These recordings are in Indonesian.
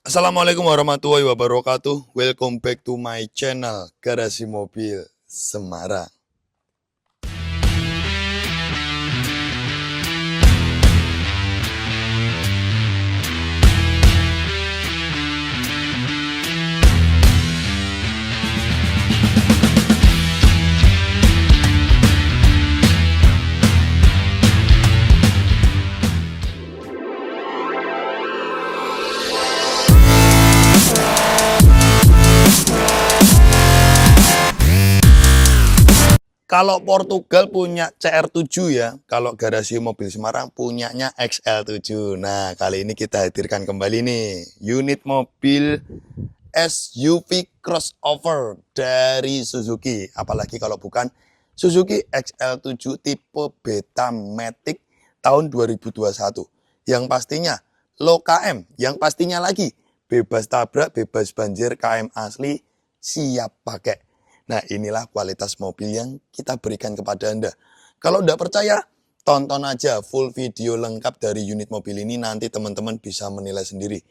Assalamualaikum warahmatullahi wabarakatuh. Welcome back to my channel Garasi Mobil Semarang. Kalau Portugal punya CR7 ya, kalau Garasi Mobil Semarang punyanya XL7. Nah, kali ini kita hadirkan kembali nih unit mobil SUV crossover dari Suzuki. Apalagi kalau bukan Suzuki XL7 tipe Beta Matic tahun 2021. Yang pastinya low KM, yang pastinya lagi bebas tabrak, bebas banjir, KM asli, siap pakai. Nah, inilah kualitas mobil yang kita berikan kepada Anda. Kalau tidak percaya, tonton aja full video lengkap dari unit mobil ini. Nanti teman-teman bisa menilai sendiri.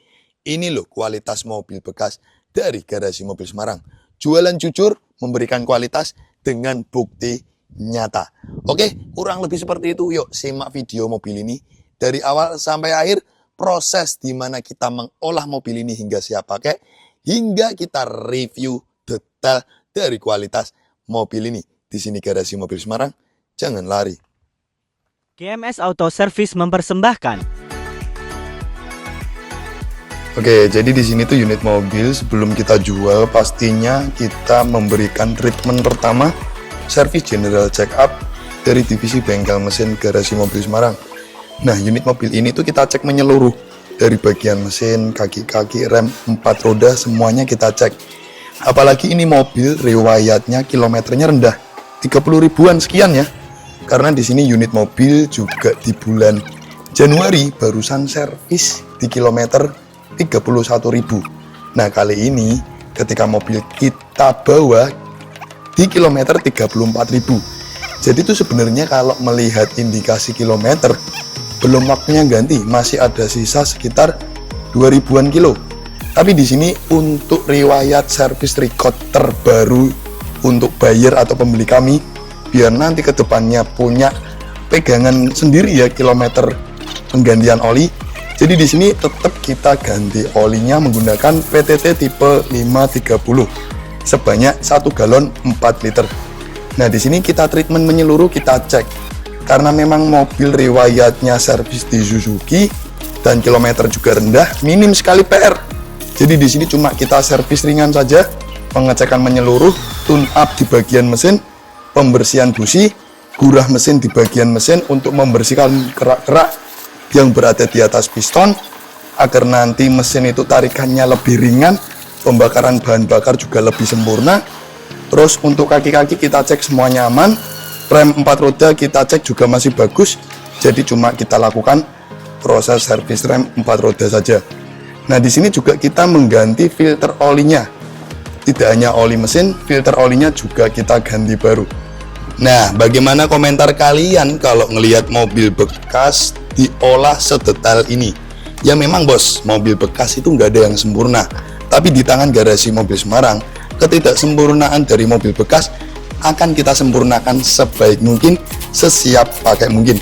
Ini loh kualitas mobil bekas dari Garasi Mobil Semarang. Jualan jujur, memberikan kualitas dengan bukti nyata. Oke, kurang lebih seperti itu. Yuk, simak video mobil ini. Dari awal sampai akhir, proses di mana kita mengolah mobil ini hingga siap pakai, hingga kita review detail dari kualitas mobil ini. Di sini Garasi Mobil Semarang, jangan lari. GMS Auto Service mempersembahkan. Oke, jadi di sini tuh unit mobil sebelum kita jual pastinya kita memberikan treatment pertama, service general check up dari divisi bengkel mesin Garasi Mobil Semarang. Nah, unit mobil ini tuh kita cek menyeluruh dari bagian mesin, kaki-kaki, rem, 4 roda semuanya kita cek. Apalagi ini mobil riwayatnya kilometernya rendah, 30 ribuan sekian ya. Karena di sini unit mobil juga di bulan Januari barusan servis di kilometer 31.000. Nah, kali ini ketika mobil kita bawa di kilometer 34.000. Jadi itu sebenarnya kalau melihat indikasi kilometer belum waktunya ganti, masih ada sisa sekitar 2000-an kilo. Tapi di sini untuk riwayat service record terbaru untuk buyer atau pembeli kami, biar nanti ke depannya punya pegangan sendiri ya kilometer penggantian oli. Jadi di sini tetap kita ganti olinya menggunakan PTT tipe 530 sebanyak 1 galon 4 liter. Nah, di sini kita treatment menyeluruh, kita cek. Karena memang mobil riwayatnya servis di Suzuki dan kilometer juga rendah, minim sekali PR. Jadi di sini cuma kita servis ringan saja, pengecekan menyeluruh, tune up di bagian mesin, pembersihan busi, gurah mesin di bagian mesin untuk membersihkan kerak-kerak yang berada di atas piston agar nanti mesin itu tarikannya lebih ringan, pembakaran bahan bakar juga lebih sempurna. Terus untuk kaki-kaki kita cek semuanya aman, rem 4 roda kita cek juga masih bagus. Jadi cuma kita lakukan proses servis rem 4 roda saja. Nah, di sini juga kita mengganti filter olinya. Tidak hanya oli mesin, filter olinya juga kita ganti baru. Nah, bagaimana komentar kalian kalau ngelihat mobil bekas diolah sedetail ini? Ya memang bos, mobil bekas itu nggak ada yang sempurna. Tapi di tangan Garasi Mobil Semarang, ketidaksempurnaan dari mobil bekas akan kita sempurnakan sebaik mungkin, sesiap pakai mungkin.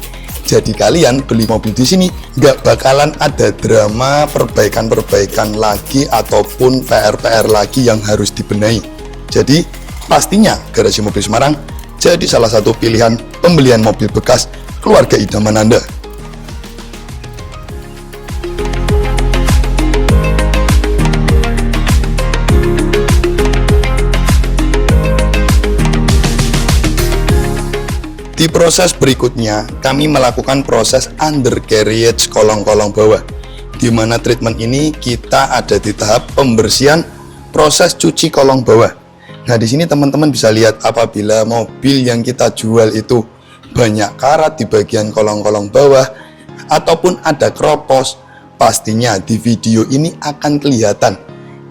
Jadi kalian beli mobil di sini nggak bakalan ada drama perbaikan-perbaikan lagi ataupun PR-PR lagi yang harus dibenahi. Jadi pastinya Garasi Mobil Semarang jadi salah satu pilihan pembelian mobil bekas keluarga idaman Anda. Di proses berikutnya, kami melakukan proses undercarriage kolong-kolong bawah, di mana treatment ini kita ada di tahap pembersihan proses cuci kolong bawah. Nah, di sini teman-teman bisa lihat apabila mobil yang kita jual itu banyak karat di bagian kolong-kolong bawah ataupun ada kropos, pastinya di video ini akan kelihatan.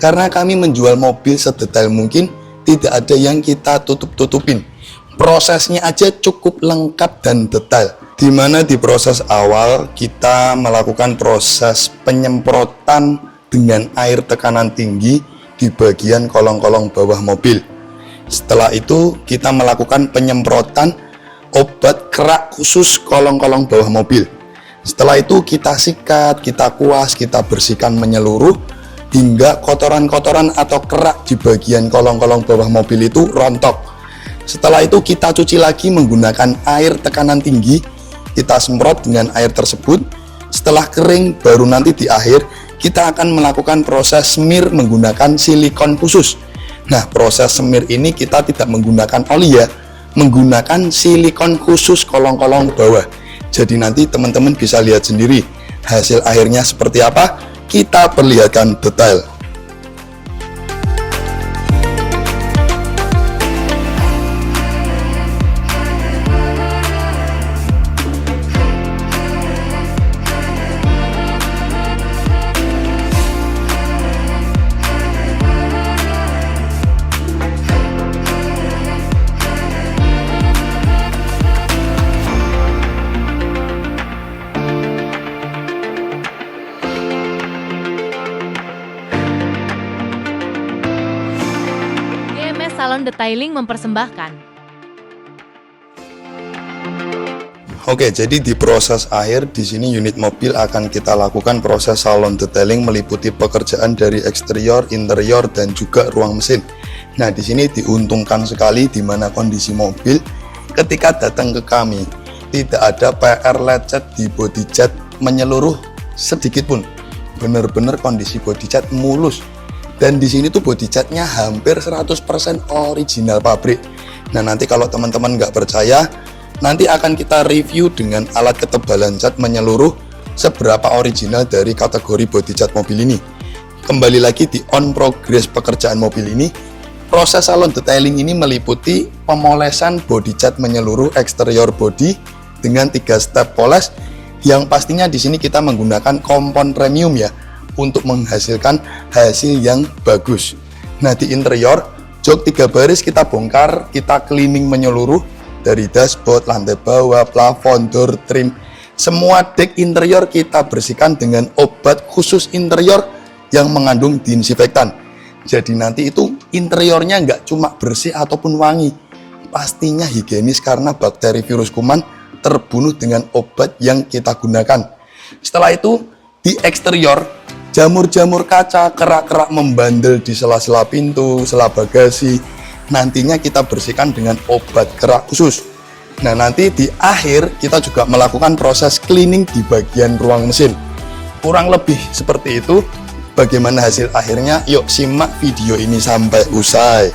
Karena kami menjual mobil sedetail mungkin, tidak ada yang kita tutup-tutupin. Prosesnya aja cukup lengkap dan detail. Di mana di proses awal kita melakukan proses penyemprotan dengan air tekanan tinggi di bagian kolong-kolong bawah mobil. Setelah itu kita melakukan penyemprotan obat kerak khusus kolong-kolong bawah mobil. Setelah itu kita sikat, kita kuas, kita bersihkan menyeluruh hingga kotoran-kotoran atau kerak di bagian kolong-kolong bawah mobil itu rontok. Setelah itu kita cuci lagi menggunakan air tekanan tinggi, kita semprot dengan air tersebut. Setelah kering baru nanti di akhir kita akan melakukan proses smear menggunakan silikon khusus. Nah, proses smear ini kita tidak menggunakan oli ya, menggunakan silikon khusus kolong-kolong bawah. Jadi nanti teman-teman bisa lihat sendiri hasil akhirnya seperti apa. Kita perlihatkan detail. Salon Detailing mempersembahkan. Oke, jadi di proses akhir di sini unit mobil akan kita lakukan proses salon detailing meliputi pekerjaan dari eksterior, interior dan juga ruang mesin. Nah, di sini diuntungkan sekali di mana kondisi mobil ketika datang ke kami tidak ada PR lecet di body cat menyeluruh sedikit pun. Benar-benar kondisi body cat mulus. Dan di sini tuh body catnya hampir 100% original pabrik. Nah, nanti kalau teman-teman nggak percaya, nanti akan kita review dengan alat ketebalan cat menyeluruh seberapa original dari kategori body cat mobil ini. Kembali lagi di on progress pekerjaan mobil ini, proses salon detailing ini meliputi pemolesan body cat menyeluruh eksterior body dengan 3 step poles yang pastinya di sini kita menggunakan kompon premium ya, untuk menghasilkan hasil yang bagus. Nah, di interior jok 3 baris kita bongkar, kita cleaning menyeluruh dari dashboard, lantai bawah, plafon, door trim, semua dek interior kita bersihkan dengan obat khusus interior yang mengandung disinfektan. Jadi nanti itu interiornya nggak cuma bersih ataupun wangi, pastinya higienis karena bakteri virus kuman terbunuh dengan obat yang kita gunakan. Setelah itu di eksterior jamur-jamur kaca, kerak-kerak membandel di sela-sela pintu, sela bagasi, nantinya kita bersihkan dengan obat kerak khusus. Nah, nanti di akhir kita juga melakukan proses cleaning di bagian ruang mesin. Kurang lebih seperti itu. Bagaimana hasil akhirnya? Yuk simak video ini sampai usai.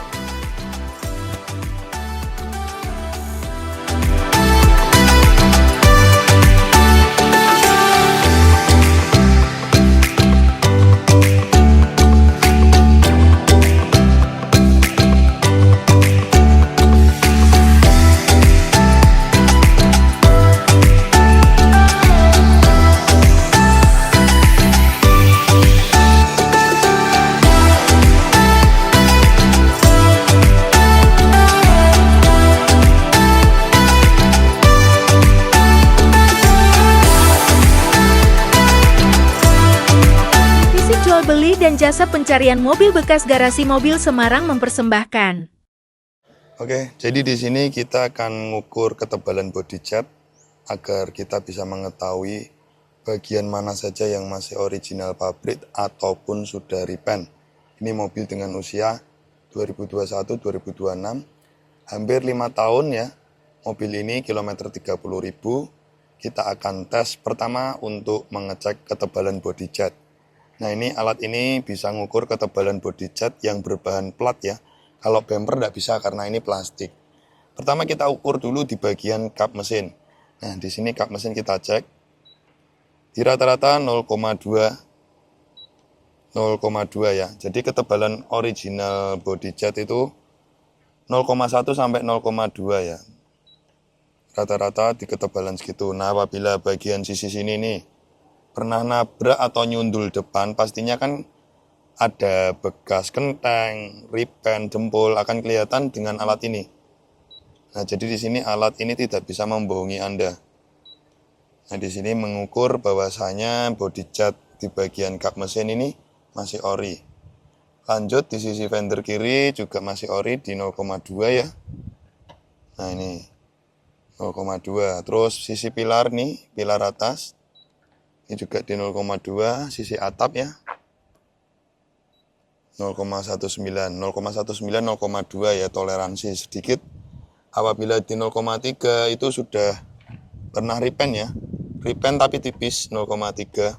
Beli dan jasa pencarian mobil bekas Garasi Mobil Semarang mempersembahkan. Oke, jadi di sini kita akan mengukur ketebalan body cat agar kita bisa mengetahui bagian mana saja yang masih original pabrik ataupun sudah repaint. Ini mobil dengan usia 2021-2026, hampir 5 tahun ya. Mobil ini kilometer 30.000. Kita akan tes pertama untuk mengecek ketebalan body cat. Nah, ini alat ini bisa mengukur ketebalan body cat yang berbahan plat ya. Kalau bumper tidak bisa karena ini plastik. Pertama kita ukur dulu di bagian kap mesin. Nah, di sini kap mesin kita cek. Di rata-rata 0,2 ya. Jadi ketebalan original body cat itu 0,1 sampai 0,2 ya. Rata-rata di ketebalan segitu. Nah, apabila bagian sisi sini nih pernah nabrak atau nyundul depan, pastinya kan ada bekas kenteng, ripen, jempol akan kelihatan dengan alat ini. Nah, jadi di sini alat ini tidak bisa membohongi Anda. Nah, di sini mengukur bahwasanya body cat di bagian kap mesin ini masih ori. Lanjut di sisi fender kiri juga masih ori di 0,2 ya. Nah ini 0,2. Terus sisi pilar nih, pilar atas ini juga di 0,2, sisi atap ya 0,19, 0,2 ya, toleransi sedikit. Apabila di 0,3 itu sudah pernah repaint ya, repaint tapi tipis 0,3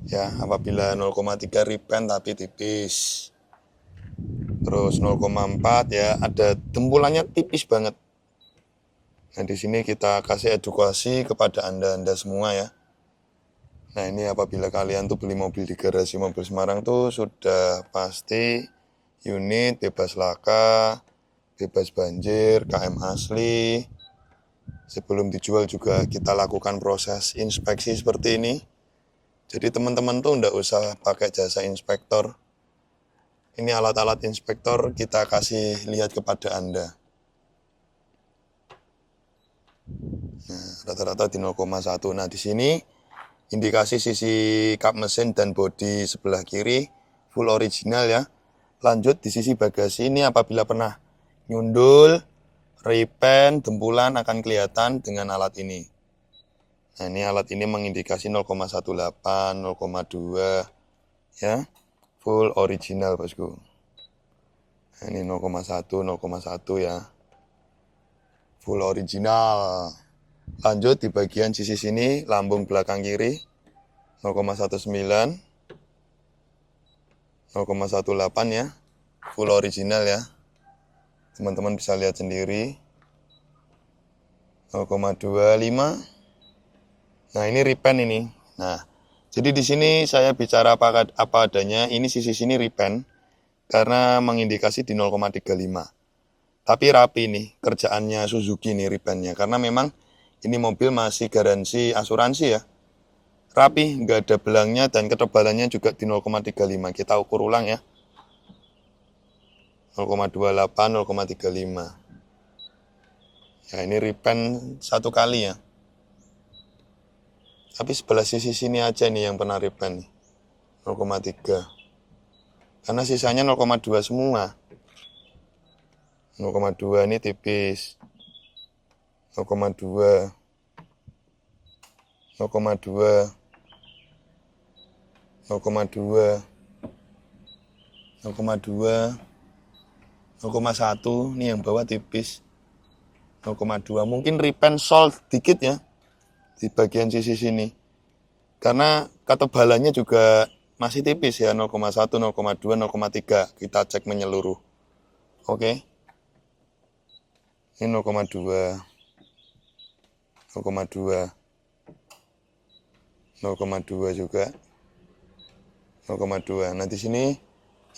ya. Apabila 0,3 repaint tapi tipis. Terus 0,4 ya, ada dempulannya tipis banget. Nah di sini kita kasih edukasi kepada anda semua ya. Nah ini apabila kalian tuh beli mobil di garasi mobil Semarang tuh sudah pasti unit bebas laka, bebas banjir, KM asli. Sebelum dijual juga kita lakukan proses inspeksi seperti ini. Jadi teman-teman tuh nggak usah pakai jasa inspektor. Ini alat-alat inspektor kita kasih lihat kepada Anda. Nah, rata-rata di 0,1. Nah, di sini indikasi sisi kap mesin dan bodi sebelah kiri full original ya. Lanjut di sisi bagasi ini apabila pernah nyundul, repaint, dempulan akan kelihatan dengan alat ini. Nah, ini alat ini mengindikasi 0,18, 0,2 ya. Full original bosku. Nah, ini 0,1 ya. Full original. Lanjut di bagian sisi sini lambung belakang kiri 0,19, 0,18 ya. Full original ya. Teman-teman bisa lihat sendiri. 0,25. Nah, ini repaint ini. Nah, jadi di sini saya bicara apa adanya, ini sisi sini repaint karena mengindikasi di 0,35. Tapi rapi nih kerjaannya Suzuki nih repaintnya, karena memang ini mobil masih garansi asuransi ya. Rapi, nggak ada belangnya dan ketebalannya juga di 0,35. Kita ukur ulang ya. 0,28, 0,35. Ya ini repaint satu kali ya. Tapi sebelah sisi sini aja nih yang pernah repaint nih. 0,3. Karena sisanya 0,2 semua. 0,2 ini tipis. 0,2. 0,2. 0,2. 0,2. 0,1 nih yang bawah tipis. 0,2 mungkin repaint sol dikit ya di bagian sisi sini. Karena ketebalannya juga masih tipis ya, 0,1, 0,2, 0,3. Kita cek menyeluruh. Oke. Ini 0,2. 0,2. 0,2 juga. 0,2. Nah, di sini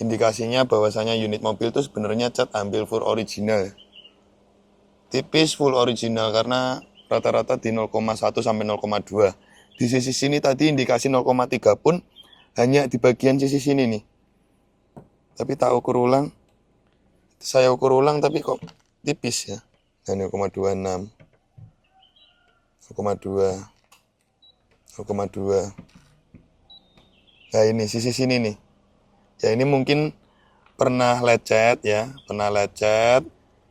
indikasinya bahwasanya unit mobil itu sebenarnya cat ambil full original. Tipis full original karena rata-rata di 0,1 sampai 0,2. Di sisi sini tadi indikasi 0,3 pun hanya di bagian sisi sini nih. Tapi tak ukur ulang. Saya ukur ulang tapi kok tipis ya. Nah, 0,26. 0,2. 0,2. Nah, ini sisi sini nih. Ya ini mungkin pernah lecet ya,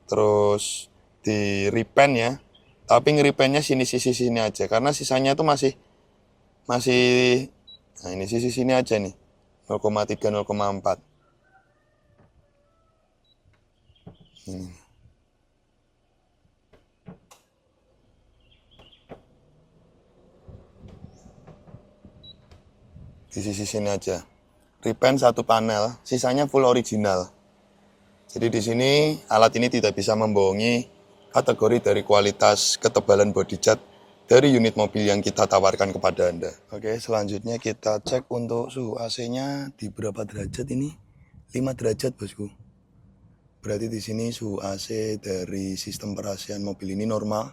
terus di repaint ya. Tapi nge-repaintnya sisi sini aja karena sisanya itu masih nah ini sisi sini aja nih. 0,3, 0,4. Ini. Di sisi sini aja. Repaint satu panel, sisanya full original. Jadi di sini alat ini tidak bisa membohongi kategori dari kualitas ketebalan body cat dari unit mobil yang kita tawarkan kepada Anda. Oke, selanjutnya kita cek untuk suhu AC-nya di berapa derajat ini? 5 derajat, bosku. Berarti di sini suhu AC dari sistem per-AC-an mobil ini normal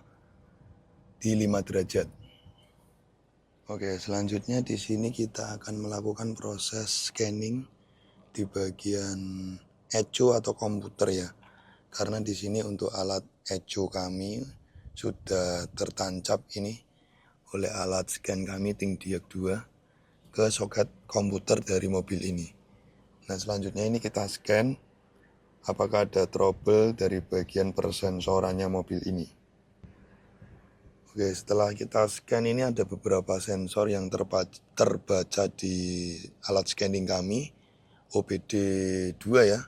di 5 derajat. Oke, selanjutnya di sini kita akan melakukan proses scanning di bagian echo atau komputer ya. Karena di sini untuk alat echo kami sudah tertancap ini oleh alat scan kami Tingdiak 2. ke soket komputer dari mobil ini. Nah, selanjutnya ini kita scan apakah ada trouble dari bagian persensorannya mobil ini. Oke, setelah kita scan ini ada beberapa sensor yang terbaca di alat scanning kami, OBD2 ya.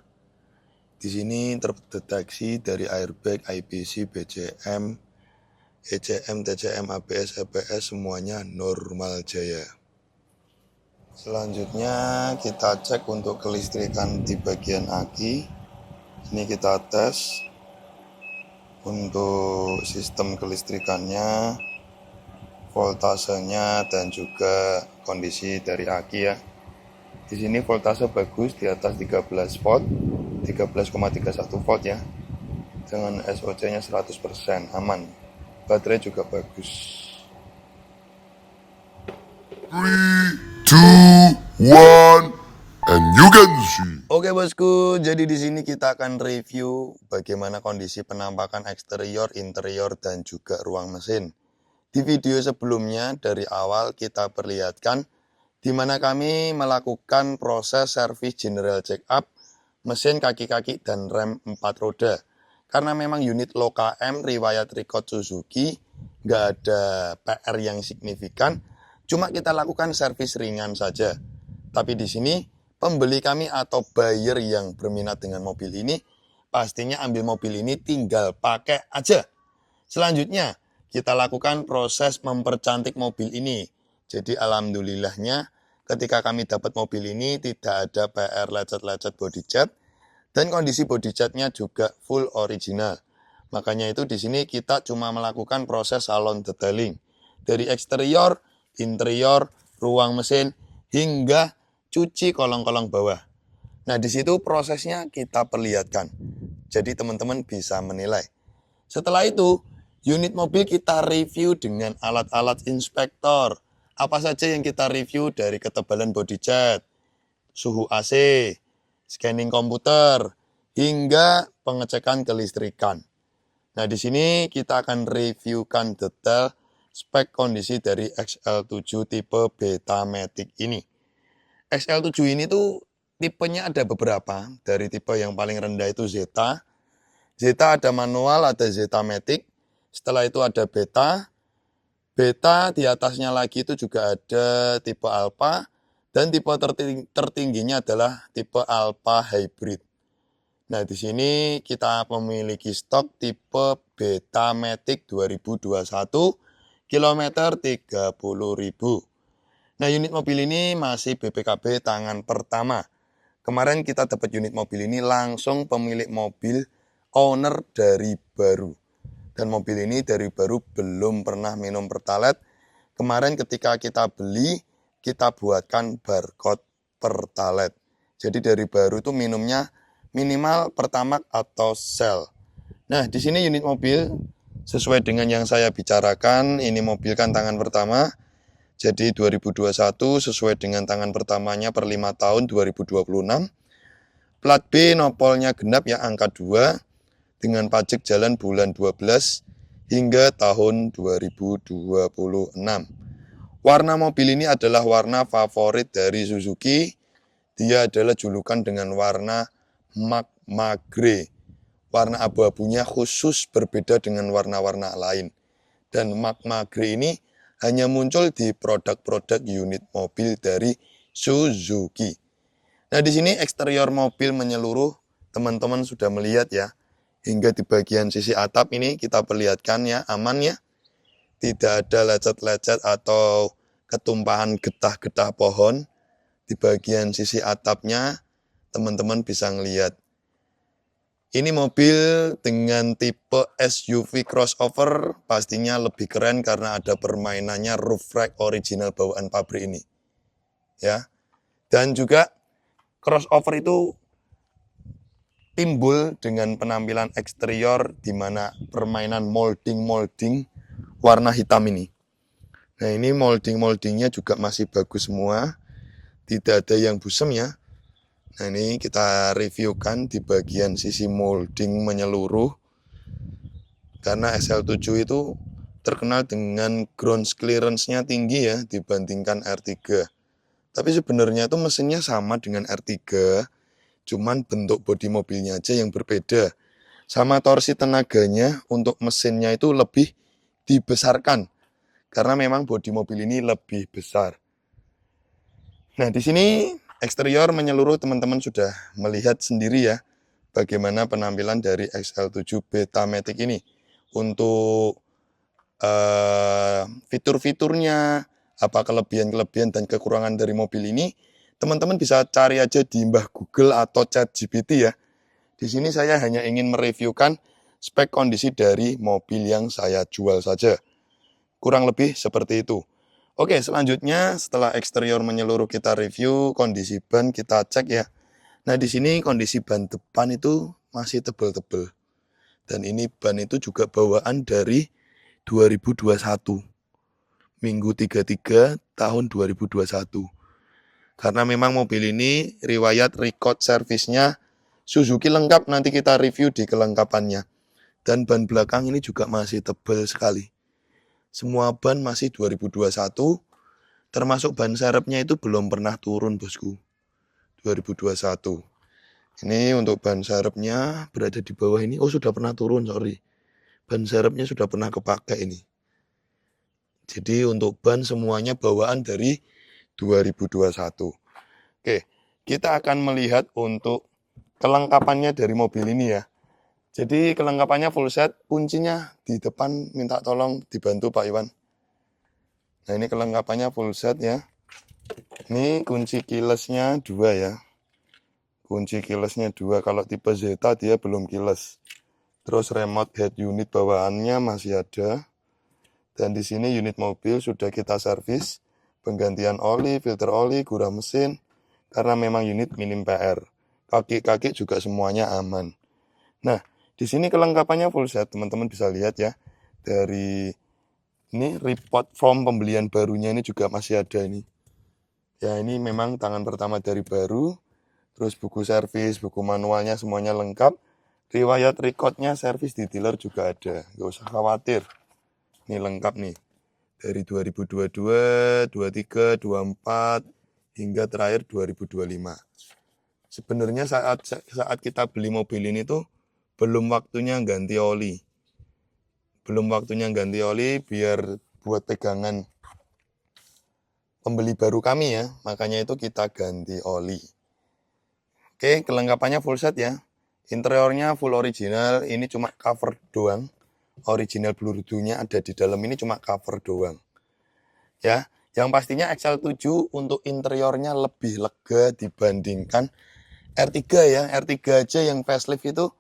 Di sini terdeteksi dari airbag, IPC, BCM, ECM, TCM, ABS, EPS semuanya normal jaya. Selanjutnya kita cek untuk kelistrikan di bagian aki. Ini kita tes untuk sistem kelistrikannya, voltasenya, dan juga kondisi dari aki ya. Di sini voltase bagus di atas 13 volt, 13,31 volt ya. Dengan SOC-nya 100% aman. Baterai juga bagus. 3, 2, 1, and you can see. Oke bosku, jadi di sini kita akan review bagaimana kondisi penampakan eksterior, interior, dan juga ruang mesin. Di video sebelumnya dari awal kita perlihatkan di mana kami melakukan proses servis general check up mesin kaki-kaki dan rem 4 roda. Karena memang unit low KM riwayat record Suzuki, nggak ada PR yang signifikan, cuma kita lakukan servis ringan saja. Tapi di sini pembeli kami atau buyer yang berminat dengan mobil ini pastinya ambil mobil ini tinggal pakai aja. Selanjutnya kita lakukan proses mempercantik mobil ini. Jadi alhamdulillahnya ketika kami dapat mobil ini tidak ada PR lecet-lecet body cat dan kondisi body catnya juga full original. Makanya itu di sini kita cuma melakukan proses salon detailing dari eksterior, interior, ruang mesin hingga cuci kolong-kolong bawah. Nah, di situ prosesnya kita perlihatkan. Jadi teman-teman bisa menilai. Setelah itu, unit mobil kita review dengan alat-alat inspektor. Apa saja yang kita review dari ketebalan body cat, suhu AC, scanning komputer, hingga pengecekan kelistrikan. Nah, di sini kita akan reviewkan detail spek kondisi dari XL7 tipe Betamatic ini. XL7 ini tuh tipenya ada beberapa. Dari tipe yang paling rendah itu Zeta. Zeta ada manual, ada Zetamatic. Setelah itu ada Beta. Beta di atasnya lagi itu juga ada tipe Alpha. Dan tipe tertingginya adalah tipe Alpha Hybrid. Nah, di sini kita memiliki stok tipe Betamatic 2021 kilometer 30.000. Nah, unit mobil ini masih BPKB tangan pertama. Kemarin kita dapat unit mobil ini langsung pemilik mobil owner dari baru. Dan mobil ini dari baru belum pernah minum Pertalite. Kemarin ketika kita beli, kita buatkan barcode Pertalite. Jadi dari baru itu minumnya minimal Pertamax atau Shell. Nah, di sini unit mobil sesuai dengan yang saya bicarakan, ini mobil kan tangan pertama. Jadi 2021 sesuai dengan tangan pertamanya per 5 tahun 2026. Plat B nopolnya genap ya angka 2 dengan pajak jalan bulan 12 hingga tahun 2026. Warna mobil ini adalah warna favorit dari Suzuki. Dia adalah julukan dengan warna magma grey. Warna abu-abunya khusus berbeda dengan warna-warna lain. Dan magma grey ini hanya muncul di produk-produk unit mobil dari Suzuki. Nah, di sini eksterior mobil menyeluruh, teman-teman sudah melihat ya. Hingga di bagian sisi atap ini kita perlihatkan ya, aman ya. Tidak ada lecet-lecet atau ketumpahan getah-getah pohon. Di bagian sisi atapnya, teman-teman bisa ngelihat. Ini mobil dengan tipe SUV crossover pastinya lebih keren karena ada permainannya roof rack original bawaan pabrik ini. Ya. Dan juga crossover itu timbul dengan penampilan eksterior di mana permainan molding warna hitam ini. Nah, ini moldingnya juga masih bagus semua. Tidak ada yang busem ya. Nah, ini kita reviewkan di bagian sisi molding menyeluruh. Karena SL7 itu terkenal dengan ground clearance-nya tinggi ya dibandingkan R3. Tapi sebenarnya itu mesinnya sama dengan R3, cuman bentuk bodi mobilnya aja yang berbeda. Sama torsi tenaganya untuk mesinnya itu lebih dibesarkan karena memang bodi mobil ini lebih besar. Nah, di sini eksterior menyeluruh teman-teman sudah melihat sendiri ya bagaimana penampilan dari XL7 Betamatic ini. Untuk fitur-fiturnya, apa kelebihan-kelebihan dan kekurangan dari mobil ini, teman-teman bisa cari aja di Mbah Google atau ChatGPT ya. Di sini saya hanya ingin mereviewkan spek kondisi dari mobil yang saya jual saja. Kurang lebih seperti itu. Oke, selanjutnya setelah eksterior menyeluruh kita review, kondisi ban kita cek ya. Nah, di sini kondisi ban depan itu masih tebal-tebal. Dan ini ban itu juga bawaan dari 2021. Minggu 33 tahun 2021. Karena memang mobil ini riwayat record servisnya Suzuki lengkap, nanti kita review di kelengkapannya. Dan ban belakang ini juga masih tebal sekali. Semua ban masih 2021, termasuk ban serepnya itu belum pernah turun bosku. 2021. Ini untuk ban serepnya berada di bawah ini. Oh, sudah pernah turun, sorry. Ban serepnya sudah pernah kepakai ini. Jadi untuk ban semuanya bawaan dari 2021. Oke, kita akan melihat untuk kelengkapannya dari mobil ini ya. Jadi kelengkapannya full set, kuncinya di depan minta tolong dibantu Pak Iwan. Nah, ini kelengkapannya full set ya. Ini kunci keyless-nya 2 ya. Kunci keyless-nya 2, kalau tipe Zeta dia belum keyless. Terus remote head unit bawaannya masih ada. Dan di sini unit mobil sudah kita servis, penggantian oli, filter oli, gura mesin, karena memang unit minim PR. Kaki-kaki juga semuanya aman. Nah, di sini kelengkapannya full set, teman-teman bisa lihat ya. Dari ini report form pembelian barunya ini juga masih ada ini. Ya, ini memang tangan pertama dari baru. Terus buku servis, buku manualnya semuanya lengkap. Riwayat recordnya servis di dealer juga ada. Gak usah khawatir. Ini lengkap nih. Dari 2022, 23, 24, hingga terakhir 2025. Sebenarnya saat kita beli mobil ini tuh belum waktunya ganti oli. Belum waktunya ganti oli biar buat pegangan pembeli baru kami ya. Makanya itu kita ganti oli. Oke, kelengkapannya full set ya. Interiornya full original, ini cuma cover doang. Original Bluetooth-nya ada di dalam, ini cuma cover doang. Ya, yang pastinya XL7 untuk interiornya lebih lega dibandingkan R3 ya. R3 aja yang facelift itu,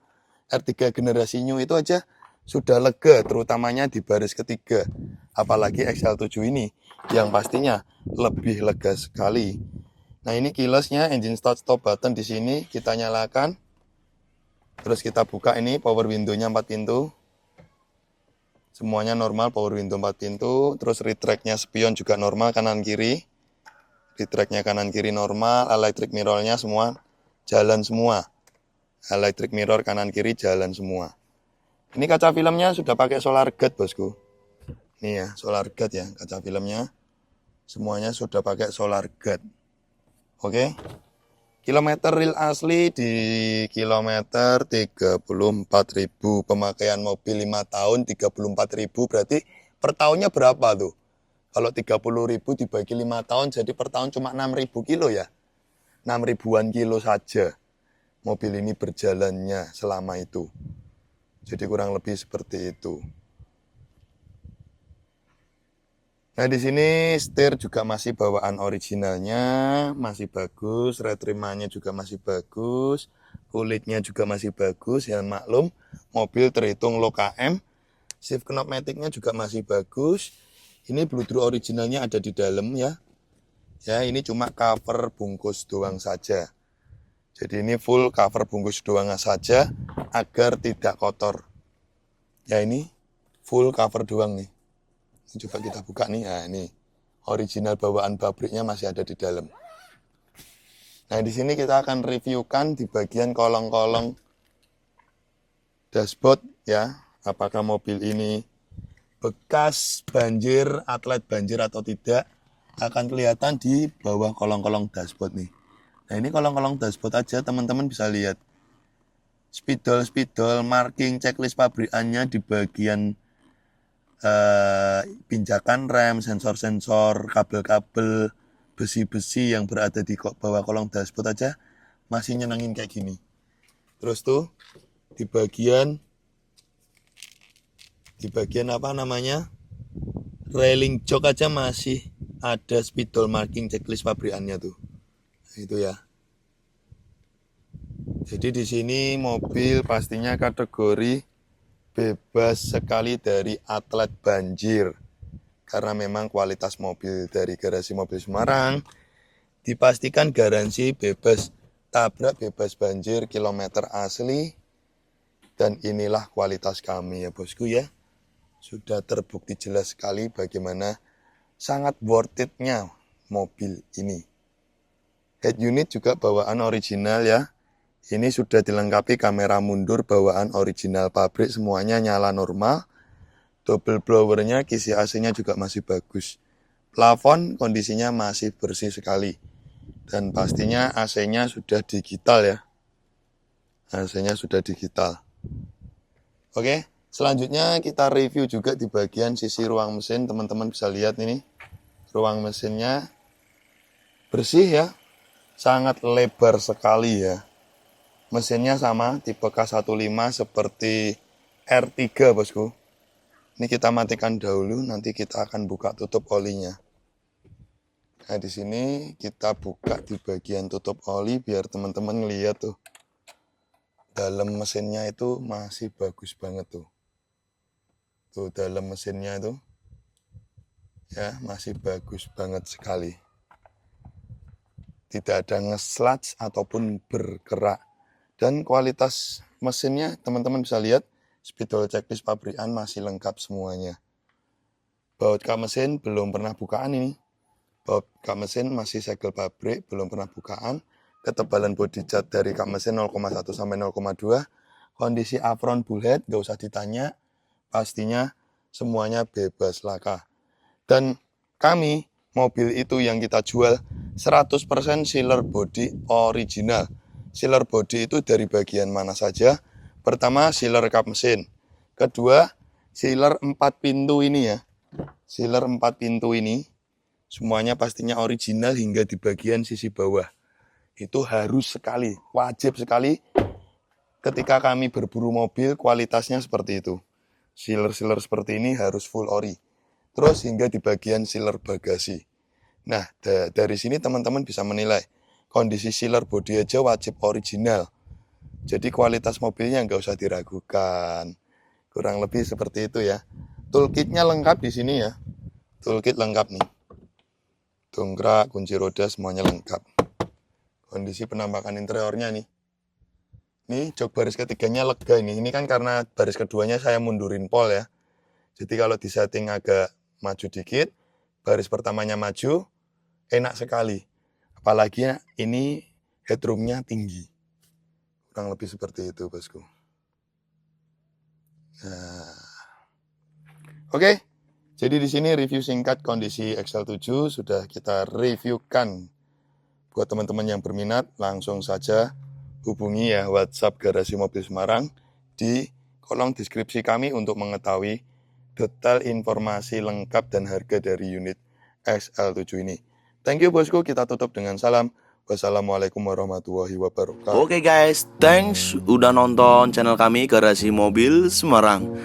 R3 generasi new itu aja sudah lega, terutamanya di baris ketiga. Apalagi XL7 ini, yang pastinya lebih lega sekali. Nah, ini keyless-nya, engine start stop button di sini kita nyalakan. Terus kita buka ini power window-nya 4 pintu. Semuanya normal, power window 4 pintu. Terus retract-nya spion juga normal kanan kiri. Retract-nya kanan kiri normal, electric mirror-nya semua jalan semua. Electric mirror kanan kiri jalan semua. Ini kaca filmnya sudah pakai solar guard bosku. Ini ya, solar guard ya kaca filmnya. Semuanya sudah pakai solar guard. Oke. Kilometer real asli di kilometer 34.000. Pemakaian mobil 5 tahun 34.000, berarti per tahunnya berapa tuh? Kalau 30.000 dibagi 5 tahun jadi per tahun cuma 6.000 kilo ya. 6 ribuan kilo saja mobil ini berjalannya selama itu. Jadi kurang lebih seperti itu. Nah, di sini setir juga masih bawaan originalnya, masih bagus, retrimannya juga masih bagus, kulitnya juga masih bagus, ya maklum, mobil terhitung low KM, shift knob matic-nya juga masih bagus. Ini Bluetooth originalnya ada di dalam ya. Ya, ini cuma cover bungkus doang saja. Jadi ini full cover bungkus doang saja agar tidak kotor. Ya, ini full cover doang nih. Coba kita buka nih, nah ini original bawaan pabriknya masih ada di dalam. Nah, di sini kita akan reviewkan di bagian kolong-kolong dashboard ya, apakah mobil ini bekas banjir, atlet banjir atau tidak. akan kelihatan di bawah kolong-kolong dashboard nih. Nah ini kolong-kolong dashboard aja teman-teman bisa lihat. Spidol marking checklist pabrikannya di bagian pinjakan rem, sensor-sensor, kabel-kabel, besi-besi yang berada di bawah kolong dashboard aja masih nyenengin kayak gini. Terus tuh di bagian apa namanya? Railing jok aja masih ada spidol marking checklist pabrikannya tuh. Nah, itu ya. Jadi di sini mobil pastinya kategori bebas sekali dari atlet banjir. Karena memang kualitas mobil dari Garasi Mobil Semarang dipastikan garansi bebas tabrak, bebas banjir, kilometer asli. Dan inilah kualitas kami ya bosku ya. Sudah terbukti jelas sekali bagaimana sangat worth it-nya mobil ini. Head unit juga bawaan original ya. Ini sudah dilengkapi kamera mundur bawaan original pabrik, semuanya nyala normal. Double blowernya, kisi AC-nya juga masih bagus. Plafon kondisinya masih bersih sekali. Dan pastinya AC-nya sudah digital ya. AC-nya sudah digital. Oke. Selanjutnya kita review juga di bagian sisi ruang mesin. Teman-teman bisa lihat ini. Ruang mesinnya bersih ya. Sangat lebar sekali ya. Mesinnya sama tipe K15 seperti R3 bosku. Ini kita matikan dahulu, nanti kita akan buka tutup olinya. Nah di sini kita buka di bagian tutup oli biar teman-teman lihat tuh. Dalam mesinnya itu masih bagus banget tuh. Tuh dalam mesinnya itu ya masih bagus banget sekali. Tidak ada nge-sludge ataupun bergerak. Dan kualitas mesinnya teman-teman bisa lihat spidol checklist pabrikan masih lengkap semuanya. Baut kap mesin belum pernah bukaan ini. Baut kap mesin masih segel pabrik, belum pernah bukaan. Ketebalan body cat dari kap mesin 0,1 sampai 0,2. Kondisi apron bullhead gak usah ditanya. Pastinya semuanya bebas laka. Dan kami mobil itu yang kita jual 100% sealer body original. Sealer body itu dari bagian mana saja? Pertama, sealer kap mesin. Kedua, sealer 4 pintu ini ya. Sealer 4 pintu ini semuanya pastinya original hingga di bagian sisi bawah. Itu harus sekali, wajib sekali ketika kami berburu mobil kualitasnya seperti itu. Sealer-sealer seperti ini harus full ori. Terus hingga di bagian sealer bagasi. Nah, dari sini teman-teman bisa menilai. Kondisi sealer body aja wajib original. Jadi kualitas mobilnya nggak usah diragukan. Kurang lebih seperti itu ya. Toolkitnya lengkap di sini ya. Toolkit lengkap nih. Dongkrak, kunci roda semuanya lengkap. Kondisi penampakan interiornya nih. Nih jok baris ketiganya lega ini. Ini kan karena baris keduanya saya mundurin pol ya. Jadi kalau disetting agak maju dikit, baris pertamanya maju, enak sekali. Apalagi ini headroomnya tinggi. Kurang lebih seperti itu bosku. Nah. Oke. Jadi di sini review singkat kondisi XL7 sudah kita reviewkan. Buat teman-teman yang berminat langsung saja hubungi ya WhatsApp Garasi Mobil Semarang di kolom deskripsi kami untuk mengetahui detail informasi lengkap dan harga dari unit XL7 ini. Thank you bosku, kita tutup dengan salam. Wassalamualaikum warahmatullahi wabarakatuh. Oke guys, thanks udah nonton channel kami Garasi Mobil Semarang.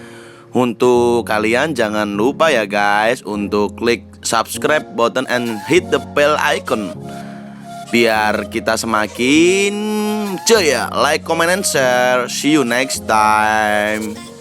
Untuk kalian jangan lupa ya guys untuk klik subscribe button and hit the bell icon biar kita semakin jaya. Like, comment, and share. See you next time.